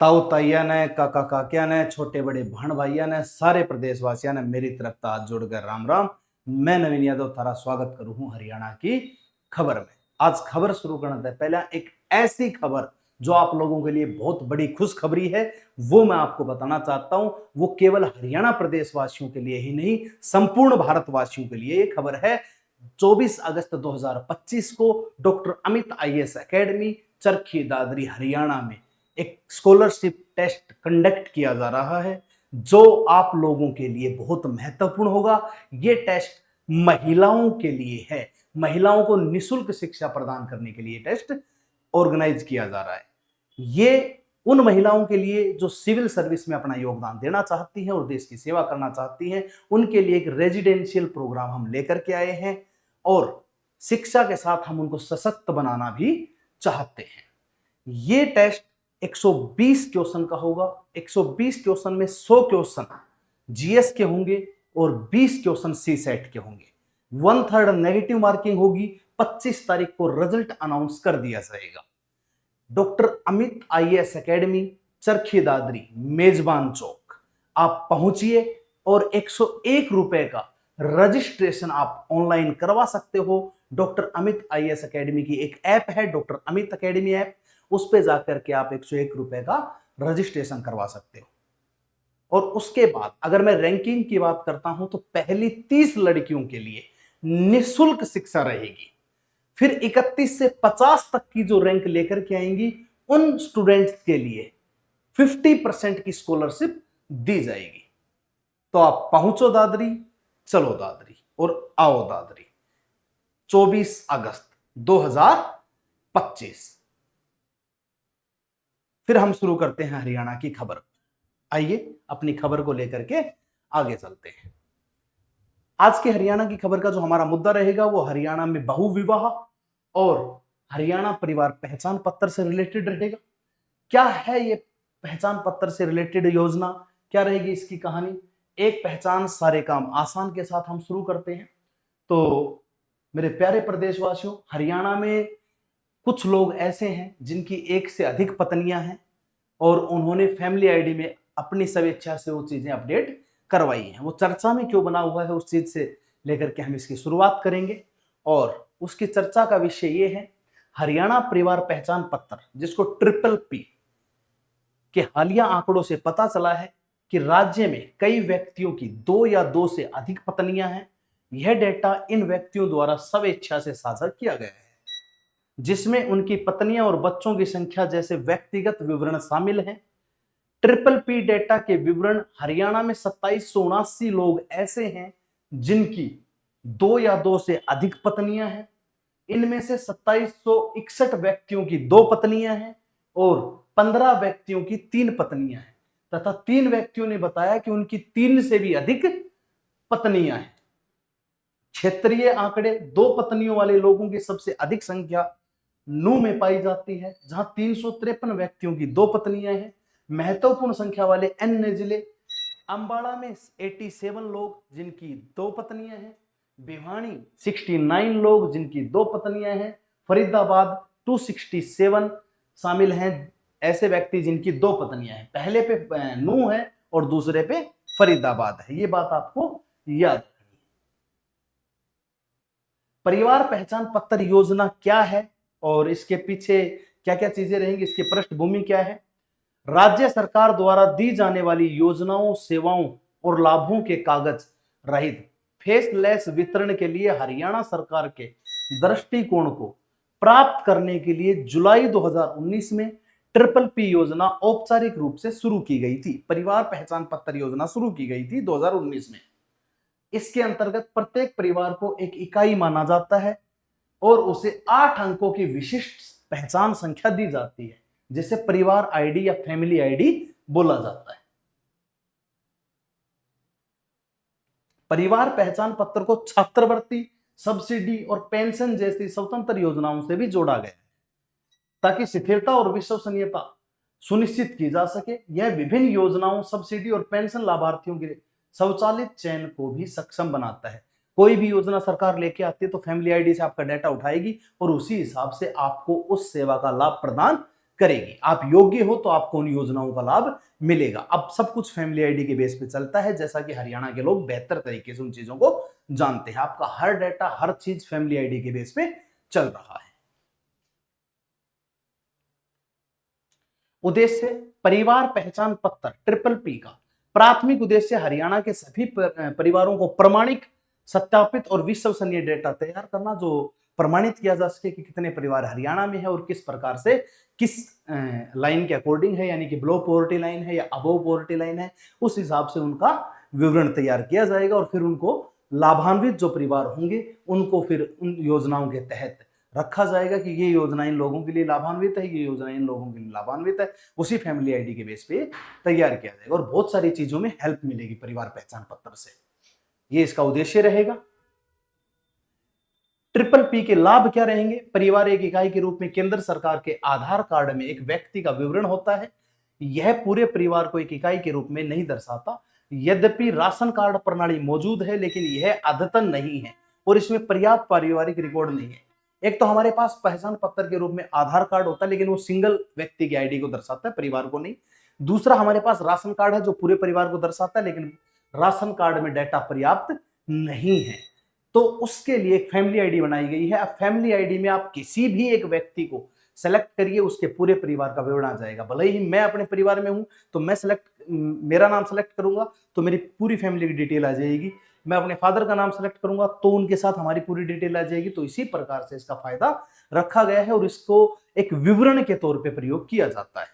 ताऊ ताइया ने, काका काकिया ने, छोटे बड़े बहन भाइया ने, सारे प्रदेशवासियों ने मेरी तरफ से हाथ जोड़कर राम राम। मैं नवीन यादव थारा स्वागत करूं हूं हरियाणा की खबर में। आज खबर शुरू करने से पहले एक ऐसी खबर जो आप लोगों के लिए बहुत बड़ी खुशखबरी है वो मैं आपको बताना चाहता हूं। वो केवल हरियाणा प्रदेशवासियों के लिए ही नहीं, संपूर्ण भारतवासियों के लिए ये खबर है। 24 अगस्त 2025 को doctor Amit IAS academy Charkhi Dadri Haryana में एक स्कॉलरशिप टेस्ट कंडक्ट किया जा रहा है जो आप लोगों के लिए बहुत महत्वपूर्ण होगा। ये टेस्ट महिलाओं के लिए है, महिलाओं को निशुल्क शिक्षा प्रदान करने के लिए टेस्ट ऑर्गेनाइज किया जा रहा है। ये उन महिलाओं के लिए जो सिविल सर्विस में अपना योगदान देना चाहती हैं और देश की सेवा करना चाहती हैं, उनके लिए एक रेजिडेंशियल प्रोग्राम हम लेकर के आए हैं और शिक्षा के साथ हम उनको सशक्त बनाना भी चाहते हैं। ये टेस्ट 120 क्वेश्चन का होगा। 120 क्वेश्चन में 100 क्वेश्चन जीएस के होंगे और 20 क्वेश्चन सी सेट के होंगे। 1/3 नेगेटिव मार्किंग होगी। 25 तारीख को रिजल्ट अनाउंस कर दिया जाएगा। Doctor Amit IAS academy Charkhi Dadri मेजबान चौक आप पहुंचिए और 101 रुपए का रजिस्ट्रेशन आप ऑनलाइन करवा सकते हो। डॉक्टर अमित आईएएस एकेडमी की एक ऐप है, डॉक्टर अमित एकेडमी ऐप, उस पे जाकर के आप 101 रुपए का रजिस्ट्रेशन करवा सकते हो। और उसके बाद अगर मैं रैंकिंग की बात करता हूं तो पहली 30 लड़कियों के लिए निशुल्क शिक्षा रहेगी। फिर 31 से 50 तक की जो रैंक लेकर के आएंगी उन स्टूडेंट्स के लिए 50% की स्कॉलरशिप दी जाएगी। तो आप पहुंचो दादरी, चलो दादरी और आओ दादरी। 24 अगस्त 2025। फिर हम शुरू करते हैं हरियाणा की खबर। आइए अपनी खबर को लेकर के आगे चलते हैं। आज के हरियाणा की खबर का जो हमारा मुद्दा रहेगा वो हरियाणा में बहु विवाह और हरियाणा परिवार पहचान पत्र से रिलेटेड रहेगा। क्या है ये पहचान पत्र से रिलेटेड योजना, क्या रहेगी इसकी कहानी। एक पहचान सारे काम आसान के साथ हम शुरू करते हैं। तो मेरे प्यारे प्रदेशवासियों, हरियाणा में कुछ लोग ऐसे हैं जिनकी एक से अधिक पत्नियां हैं और उन्होंने फैमिली आईडी में अपनी स्वेच्छा से वो चीजें अपडेट करवाई हैं। वो चर्चा में क्यों बना हुआ है उस चीज से लेकर के हम इसकी शुरुआत करेंगे। और उसकी चर्चा का विषय ये है हरियाणा परिवार पहचान पत्र, जिसको ट्रिपल पी के हालिया आंकड़ों से पता चला है कि राज्य में कई व्यक्तियों की 2 या 2 से अधिक पत्नियां हैं। यह डेटा इन व्यक्तियों द्वारा स्वेच्छा से साझा किया गया है, जिसमें उनकी पत्नियां और बच्चों की संख्या जैसे व्यक्तिगत विवरण शामिल हैं। ट्रिपल पी डेटा के विवरण हरियाणा में 2779 लोग ऐसे हैं जिनकी 2 या 2 से अधिक पत्नियां हैं। इनमें से 2761 व्यक्तियों की 2 पत्नियां हैं और 15 व्यक्तियों की 3 पत्नियां हैं तथा 3 व्यक्तियों ने बताया कि उनकी 3 से भी अधिक पत्नियां हैं। क्षेत्रीय आंकड़े 2 पत्नियों वाले लोगों की सबसे अधिक संख्या नू में पाई जाती है, जहां 353 व्यक्तियों की 2 पत्नियां हैं। महत्वपूर्ण संख्या वाले अन्य जिले अंबाला में 87 लोग जिनकी 2 पत्नियां हैं, भिवानी 69 लोग जिनकी 2 पत्नियां हैं, फरीदाबाद 267 शामिल हैं ऐसे व्यक्ति जिनकी 2 पत्नियां हैं। पहले पे नू है और दूसरे पे फरीदाबाद है, ये बात आपको याद रखनी है। परिवार पहचान पत्र योजना क्या है और इसके पीछे क्या क्या चीजें रहेंगी, इसकी पृष्ठभूमि क्या है। राज्य सरकार द्वारा दी जाने वाली योजनाओं, सेवाओं और लाभों के कागज रहित फेसलेस वितरण के लिए हरियाणा सरकार के दृष्टिकोण को प्राप्त करने के लिए जुलाई 2019 में ट्रिपल पी योजना औपचारिक रूप से शुरू की गई थी। परिवार पहचान पत्र योजना शुरू की गई थी 2019 में। इसके अंतर्गत प्रत्येक परिवार को एक इकाई माना जाता है और उसे 8 अंकों की विशिष्ट पहचान संख्या दी जाती है, जिसे परिवार आईडी या फैमिली आईडी बोला जाता है। परिवार पहचान पत्र को छात्रवृत्ति, सब्सिडी और पेंशन जैसी स्वतंत्र योजनाओं से भी जोड़ा गया है ताकि स्थिरता और विश्वसनीयता सुनिश्चित की जा सके। यह विभिन्न योजनाओं, सब्सिडी और पेंशन लाभार्थियों के स्वचालित चयन को भी सक्षम बनाता है। कोई भी योजना सरकार लेके आती है तो फैमिली आईडी से आपका डाटा उठाएगी और उसी हिसाब से आपको उस सेवा का लाभ प्रदान करेगी। आप योग्य हो तो आपको उन योजनाओं का लाभ मिलेगा। अब सब कुछ फैमिली आईडी के बेस पे चलता है, जैसा कि हरियाणा के लोग बेहतर तरीके से उन चीजों को जानते हैं। आपका हर डाटा, हर चीज फैमिली आईडी के बेस पे चल रहा है। उद्देश्य परिवार पहचान पत्र ट्रिपल पी का प्राथमिक उद्देश्य हरियाणा के सभी परिवारों को प्रमाणिक, सत्यापित और विश्वसनीय डेटा तैयार करना, जो प्रमाणित किया जा सके कि कितने परिवार हरियाणा में है और किस प्रकार से, किस लाइन के अकॉर्डिंग है, यानी कि बिलो पॉवर्टी लाइन है या अबव पॉवर्टी लाइन है, उस हिसाब से उनका विवरण तैयार किया जाएगा और फिर उनको लाभान्वित जो परिवार होंगे उनको फिर उन योजनाओं के तहत रखा जाएगा कि ये योजना इन लोगों के लिए लाभान्वित है, ये योजना इन लोगों के लिए लाभान्वित है। उसी फैमिली आईडी के बेस पे तैयार किया जाएगा और बहुत सारी चीजों में हेल्प मिलेगी परिवार पहचान पत्र से। ये इसका उद्देश्य रहेगा। ट्रिपल पी के लाभ क्या रहेंगे? परिवार एक इकाई के रूप में केंद्र सरकार के आधार कार्ड में एक व्यक्ति का विवरण होता है। यह पूरे परिवार को एक इकाई के रूप में नहीं दर्शाता। यद्यपि राशन कार्ड प्रणाली मौजूद है, लेकिन यह अद्यतन नहीं है और इसमें पर्याप्त पारिवारिक रिकॉर्ड नहीं है। एक तो हमारे पास पहचान पत्र के रूप में आधार कार्ड होता है, लेकिन वो सिंगल व्यक्ति की आईडी को दर्शाता है, परिवार को नहीं। दूसरा हमारे पास राशन कार्ड है जो पूरे परिवार को दर्शाता है, लेकिन राशन कार्ड में डाटा पर्याप्त नहीं है। तो उसके लिए एक फैमिली आईडी बनाई गई है। अब फैमिली आईडी में आप किसी भी एक व्यक्ति को सेलेक्ट करिए, उसके पूरे परिवार का विवरण आ जाएगा। भले ही मैं अपने परिवार में हूं तो मैं मेरा नाम सेलेक्ट करूंगा तो मेरी पूरी फैमिली की डिटेल आ जाएगी। मैं अपने फादर का नाम सेलेक्ट करूंगा तो उनके साथ हमारी पूरी डिटेल आ जाएगी। तो इसी प्रकार से इसका फायदा रखा गया है और इसको एक विवरण के तौर पे प्रयोग किया जाता है।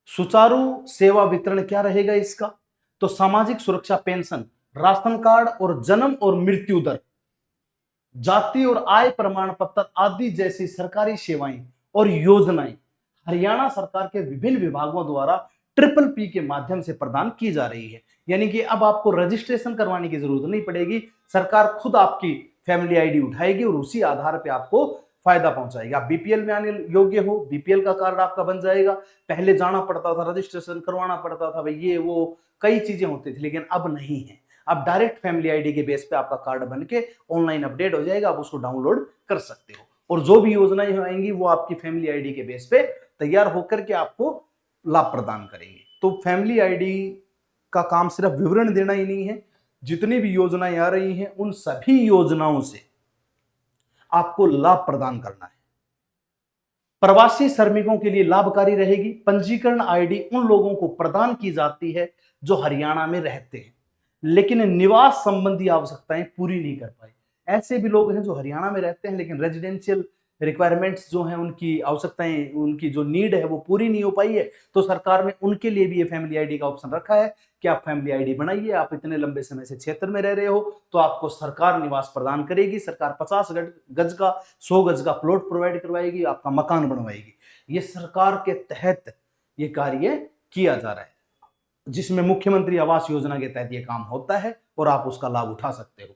सुचारू सेवा वितरण क्या रहेगा इसका? तो सामाजिक सुरक्षा पेंशन, राशन कार्ड और जन्म और मृत्यु दर, जाति और आय प्रमाण पत्र आदि जैसी सरकारी सेवाएं और योजनाएं हरियाणा सरकार के विभिन्न विभागों द्वारा ट्रिपल पी के माध्यम से प्रदान की जा रही है। यानी कि अब आपको रजिस्ट्रेशन करवाने की जरूरत नहीं पड़ेगी। सरकार खुद आपकी फैमिली आईडी उठाएगी और उसी आधार पे आपको फायदा पहुंचाएगी। आप बीपीएल में आने योग्य हो, बीपीएल का कार्ड आपका बन जाएगा। पहले जाना पड़ता था, रजिस्ट्रेशन करवाना पड़ता था, भाई ये वो कई चीजें होती थी, लेकिन अब नहीं है। अब डायरेक्ट फैमिली आईडी के बेस पे आपका कार्ड बन के ऑनलाइन अपडेट हो जाएगा, आप उसको डाउनलोड कर सकते हो और जो भी योजनाएं आएंगी वो आपकी फैमिली आईडी के बेस पे तैयार होकर के आपको लाभ प्रदान करेंगे। तो फैमिली आईडी का काम सिर्फ विवरण देना ही नहीं है, जितनी भी योजनाएं आ रही हैं उन सभी योजनाओं से आपको लाभ प्रदान करना है। प्रवासी श्रमिकों के लिए लाभकारी रहेगी। पंजीकरण आईडी उन लोगों को प्रदान की जाती है जो हरियाणा में रहते हैं लेकिन निवास संबंधी आवश्यकताएं पूरी नहीं कर पाए। ऐसे भी लोग हैं जो हरियाणा में रहते हैं लेकिन रेजिडेंशियल रिक्वायरमेंट्स जो हैं, उनकी आवश्यकताएं, उनकी जो नीड है वो पूरी नहीं हो पाई है। तो सरकार ने उनके लिए भी ये फैमिली आईडी का ऑप्शन रखा है कि आप फैमिली आईडी बनाइए। आप इतने लंबे समय से क्षेत्र में रह रहे हो तो आपको सरकार निवास प्रदान करेगी। सरकार 50 गज का, 100 गज का प्लॉट प्रोवाइड करवाएगी, आपका मकान बनवाएगी। ये सरकार के तहत ये कार्य किया जा रहा है, जिसमें मुख्यमंत्री आवास योजना के तहत ये काम होता है और आप उसका लाभ उठा सकते हो।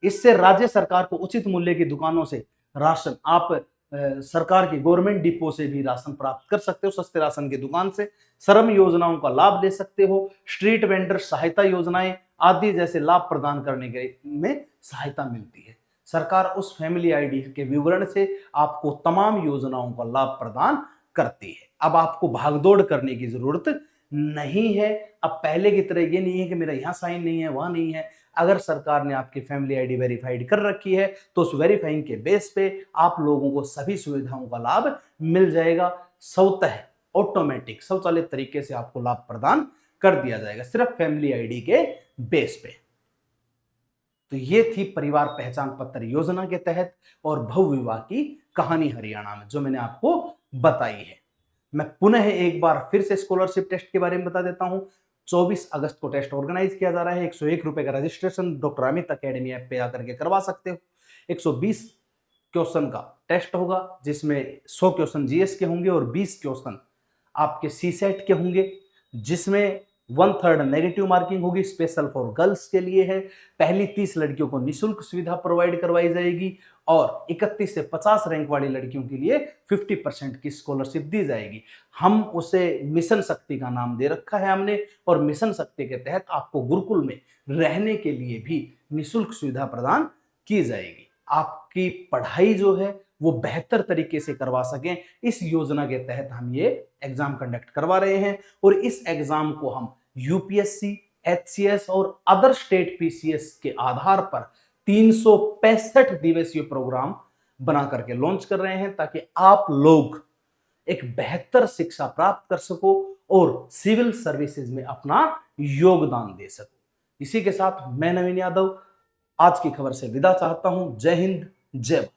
इससे राज्य सरकार को उचित मूल्य की दुकानों से राशन, आप सरकार की गवर्नमेंट डिपो से भी राशन प्राप्त कर सकते हो, सस्ते राशन की दुकान से। श्रम योजनाओं का लाभ ले सकते हो। स्ट्रीट वेंडर सहायता योजनाएं आदि जैसे लाभ प्रदान करने के में सहायता मिलती है। सरकार उस फैमिली आईडी के विवरण से आपको तमाम योजनाओं का लाभ प्रदान करती है। अब आपको भागदौड़ करने की जरूरत नहीं है। अब पहले की तरह ये नहीं है कि मेरा यहाँ साइन नहीं है, वहां नहीं है। अगर सरकार ने आपकी फैमिली आईडी वेरीफाइड कर रखी है तो उस वेरीफाइंग के बेस पे आप लोगों को सभी सुविधाओं का लाभ मिल जाएगा। स्वतः ऑटोमेटिक स्वचालित तरीके से आपको लाभ प्रदान कर दिया जाएगा सिर्फ फैमिली आईडी के बेस पे। तो ये थी परिवार पहचान पत्र योजना के तहत और बहु विवाह की कहानी हरियाणा में जो मैंने आपको बताई है। मैं पुनः एक बार फिर से स्कॉलरशिप टेस्ट के बारे में बता देता हूं। 24 अगस्त को टेस्ट ऑर्गेनाइज किया जा रहा है। 101 रुपए का registration doctor Amit academy app पे आकर के करवा सकते हो। 120 क्वेश्चन का टेस्ट होगा जिसमें 100 क्वेश्चन जीएस के होंगे और 20 क्वेश्चन आपके सीसेट के होंगे, जिसमें 1/3 नेगेटिव मार्किंग होगी। स्पेशल फॉर गर्ल्स के लिए है। पहली 30 लड़कियों को निःशुल्क सुविधा प्रोवाइड करवाई जाएगी और 31 से 50 रैंक वाली लड़कियों के लिए 50% की स्कॉलरशिप दी जाएगी। हम उसे मिशन शक्ति का नाम दे रखा है हमने, और मिशन शक्ति के तहत आपको गुरुकुल में रहने के लिए भी निःशुल्क सुविधा प्रदान की जाएगी। आपकी पढ़ाई जो है वो बेहतर तरीके से करवा सकें, इस योजना के तहत हम ये एग्जाम कंडक्ट करवा रहे हैं। और इस एग्जाम को हम यूपीएससी, एचसीएस और अदर स्टेट पीसीएस के आधार पर 365 दिवसीय प्रोग्राम बना करके लॉन्च कर रहे हैं, ताकि आप लोग एक बेहतर शिक्षा प्राप्त कर सको और सिविल सर्विसेज में अपना योगदान दे सको। इसी के साथ मैं नवीन यादव आज की खबर से विदा चाहता हूं। जय हिंद, जय भारत।